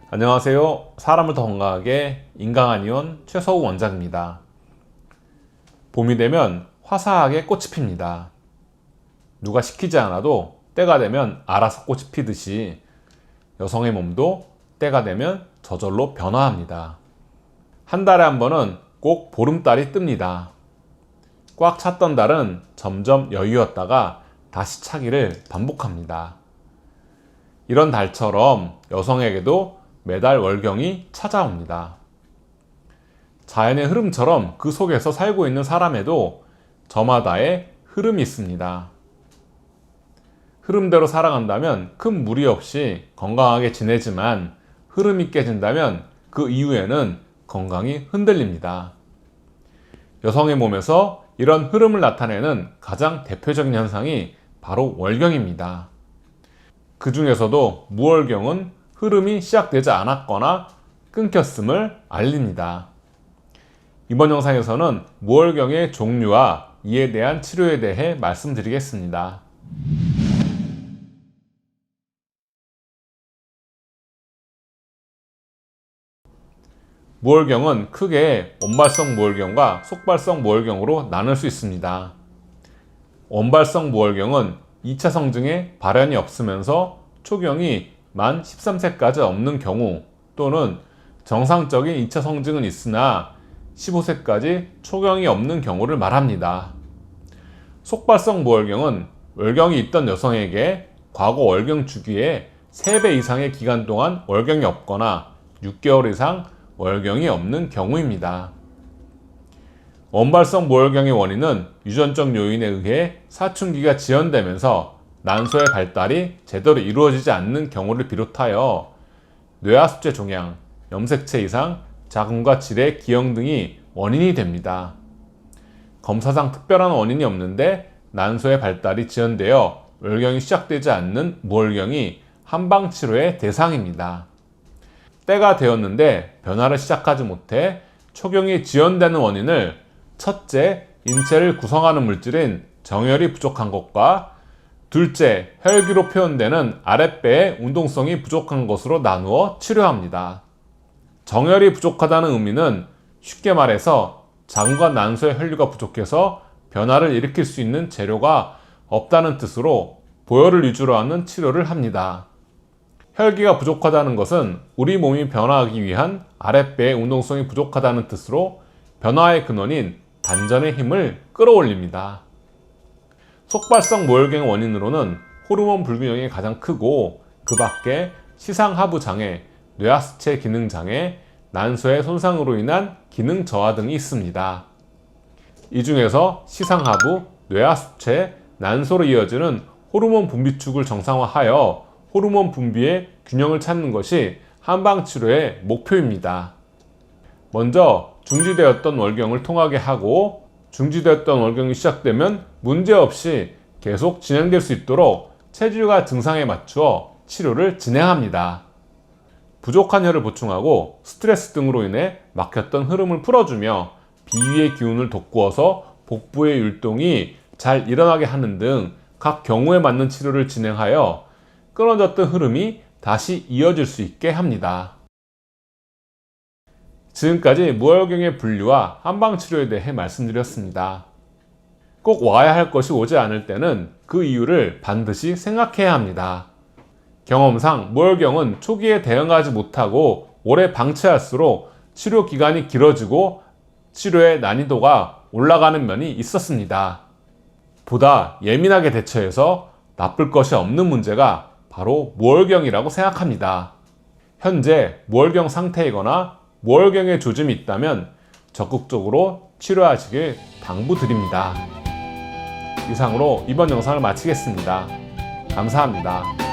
안녕하세요. 사람을 더 건강하게 인강한의원 최서우 원장입니다. 봄이 되면 화사하게 꽃이 핍니다. 누가 시키지 않아도 때가 되면 알아서 꽃이 피듯이 여성의 몸도 때가 되면 저절로 변화합니다. 한 달에 한 번은 꼭 보름달이 뜹니다. 꽉 찼던 달은 점점 여유였다가 다시 차기를 반복합니다. 이런 달처럼 여성에게도 매달 월경이 찾아옵니다. 자연의 흐름처럼 그 속에서 살고 있는 사람에도 저마다의 흐름이 있습니다. 흐름대로 살아간다면 큰 무리 없이 건강하게 지내지만 흐름이 깨진다면 그 이후에는 건강이 흔들립니다. 여성의 몸에서 이런 흐름을 나타내는 가장 대표적인 현상이 바로 월경입니다. 그 중에서도 무월경은 흐름이 시작되지 않았거나 끊겼음을 알립니다. 이번 영상에서는 무월경의 종류와 이에 대한 치료에 대해 말씀드리겠습니다. 무월경은 크게 원발성 무월경과 속발성 무월경으로 나눌 수 있습니다. 원발성 무월경은 2차 성징에 발현이 없으면서 초경이 만 13세까지 없는 경우 또는 정상적인 2차 성징은 있으나 15세까지 초경이 없는 경우를 말합니다. 속발성 무월경은 월경이 있던 여성에게 과거 월경 주기에 3배 이상의 기간 동안 월경이 없거나 6개월 이상 월경이 없는 경우입니다. 원발성 무월경의 원인은 유전적 요인에 의해 사춘기가 지연되면서 난소의 발달이 제대로 이루어지지 않는 경우를 비롯하여 뇌하수체 종양, 염색체 이상, 자궁과 질의 기형 등이 원인이 됩니다. 검사상 특별한 원인이 없는데 난소의 발달이 지연되어 월경이 시작되지 않는 무월경이 한방치료의 대상입니다. 때가 되었는데 변화를 시작하지 못해 초경이 지연되는 원인을 첫째, 인체를 구성하는 물질인 정열이 부족한 것과 둘째, 혈기로 표현되는 아랫배의 운동성이 부족한 것으로 나누어 치료합니다. 정열이 부족하다는 의미는 쉽게 말해서 자궁과 난소의 혈류가 부족해서 변화를 일으킬 수 있는 재료가 없다는 뜻으로 보혈을 위주로 하는 치료를 합니다. 혈기가 부족하다는 것은 우리 몸이 변화하기 위한 아랫배의 운동성이 부족하다는 뜻으로 변화의 근원인 단전의 힘을 끌어올립니다. 속발성 무월경의 원인으로는 호르몬 불균형이 가장 크고 그 밖에 시상하부 장애, 뇌하수체 기능 장애, 난소의 손상으로 인한 기능 저하 등이 있습니다. 이 중에서 시상하부, 뇌하수체, 난소로 이어지는 호르몬 분비축을 정상화하여 호르몬 분비의 균형을 찾는 것이 한방치료의 목표입니다. 먼저 중지되었던 월경을 통하게 하고 중지되었던 월경이 시작되면 문제없이 계속 진행될 수 있도록 체질과 증상에 맞추어 치료를 진행합니다. 부족한 혈을 보충하고 스트레스 등으로 인해 막혔던 흐름을 풀어주며 비위의 기운을 돋구어서 복부의 율동이 잘 일어나게 하는 등 각 경우에 맞는 치료를 진행하여 끊어졌던 흐름이 다시 이어질 수 있게 합니다. 지금까지 무월경의 분류와 한방치료에 대해 말씀드렸습니다. 꼭 와야 할 것이 오지 않을 때는 그 이유를 반드시 생각해야 합니다. 경험상 무월경은 초기에 대응하지 못하고 오래 방치할수록 치료 기간이 길어지고 치료의 난이도가 올라가는 면이 있었습니다. 보다 예민하게 대처해서 나쁠 것이 없는 문제가 바로 무월경이라고 생각합니다. 현재 무월경 상태이거나 무월경의 조짐이 있다면 적극적으로 치료하시길 당부드립니다. 이상으로 이번 영상을 마치겠습니다. 감사합니다.